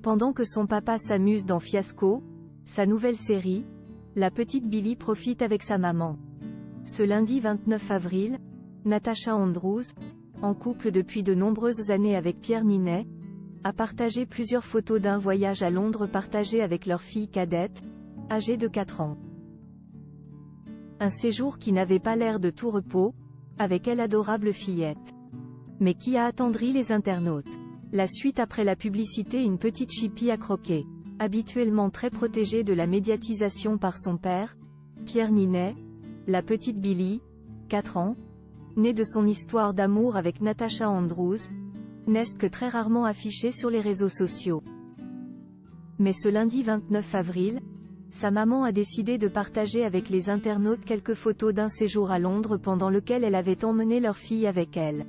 Pendant que son papa s'amuse dans Fiasco, sa nouvelle série, la petite Billy profite avec sa maman. Ce lundi 29 avril, Natasha Andrews, en couple depuis de nombreuses années avec Pierre Ninet, a partagé plusieurs photos d'un voyage à Londres partagé avec leur fille cadette, âgée de 4 ans. Un séjour qui n'avait pas l'air de tout repos, avec elle adorable fillette. Mais qui a attendri les internautes. La suite après la publicité, une petite chipie à croquer. Habituellement très protégée de la médiatisation par son père, Pierre Ninet, la petite Billy, 4 ans, née de son histoire d'amour avec Natasha Andrews, n'est que très rarement affichée sur les réseaux sociaux. Mais ce lundi 29 avril, sa maman a décidé de partager avec les internautes quelques photos d'un séjour à Londres pendant lequel elle avait emmené leur fille avec elle.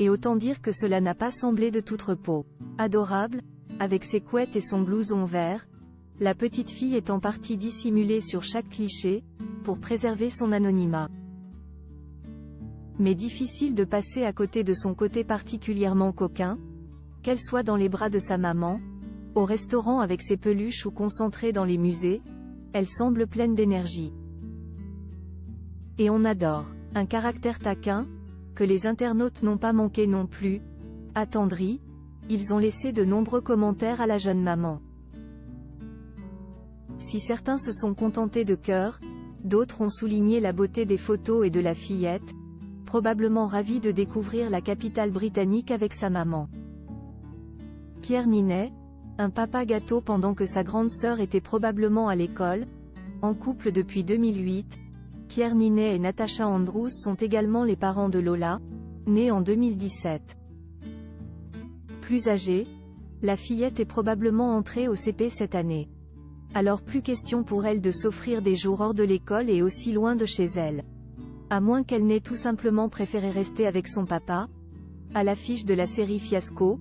Et autant dire que cela n'a pas semblé de tout repos. Adorable, avec ses couettes et son blouson vert, la petite fille est en partie dissimulée sur chaque cliché, pour préserver son anonymat. Mais difficile de passer à côté de son côté particulièrement coquin, qu'elle soit dans les bras de sa maman, au restaurant avec ses peluches ou concentrée dans les musées, elle semble pleine d'énergie. Et on adore. Un caractère taquin, que les internautes n'ont pas manqué non plus. Attendris, ils ont laissé de nombreux commentaires à la jeune maman. Si certains se sont contentés de cœur, d'autres ont souligné la beauté des photos et de la fillette, probablement ravie de découvrir la capitale britannique avec sa maman. Pierre Ninet, un papa gâteau pendant que sa grande sœur était probablement à l'école, en couple depuis 2008, Pierre Ninet et Natasha Andrews sont également les parents de Lola, née en 2017. Plus âgée, la fillette est probablement entrée au CP cette année. Alors plus question pour elle de s'offrir des jours hors de l'école et aussi loin de chez elle. À moins qu'elle n'ait tout simplement préféré rester avec son papa, à l'affiche de la série Fiasco,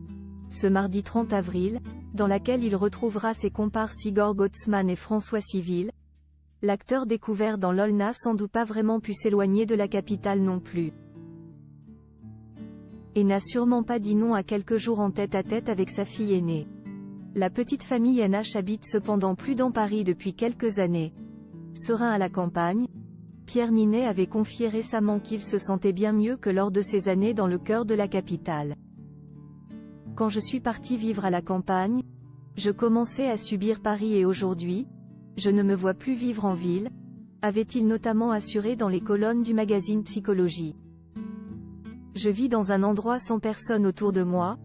ce mardi 30 avril, dans laquelle il retrouvera ses comparses Igor Gottsman et François Civil. L'acteur découvert dans LOL n'a sans doute pas vraiment pu s'éloigner de la capitale non plus. Et n'a sûrement pas dit non à quelques jours en tête-à-tête avec sa fille aînée. La petite famille NH habite cependant plus dans Paris depuis quelques années. Serein à la campagne, Pierre Ninet avait confié récemment qu'il se sentait bien mieux que lors de ses années dans le cœur de la capitale. Quand je suis parti vivre à la campagne, je commençais à subir Paris et aujourd'hui, je ne me vois plus vivre en ville, avait-il notamment assuré dans les colonnes du magazine Psychologie. Je vis dans un endroit sans personne autour de moi,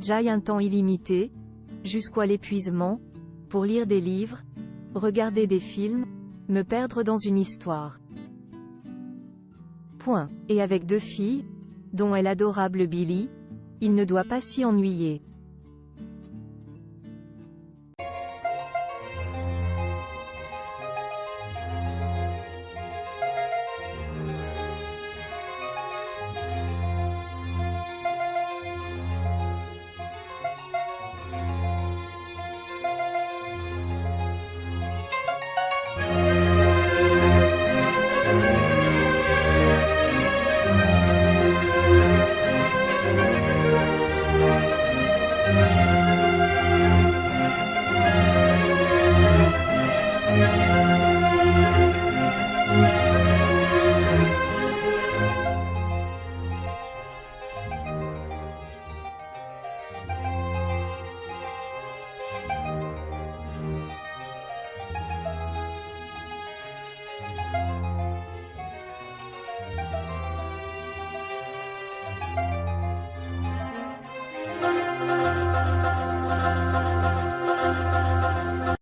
j'aille un temps illimité, jusqu'à l'épuisement, pour lire des livres, regarder des films, me perdre dans une histoire. Point. Et avec 2 filles, dont est l'adorable Billy, il ne doit pas s'y ennuyer.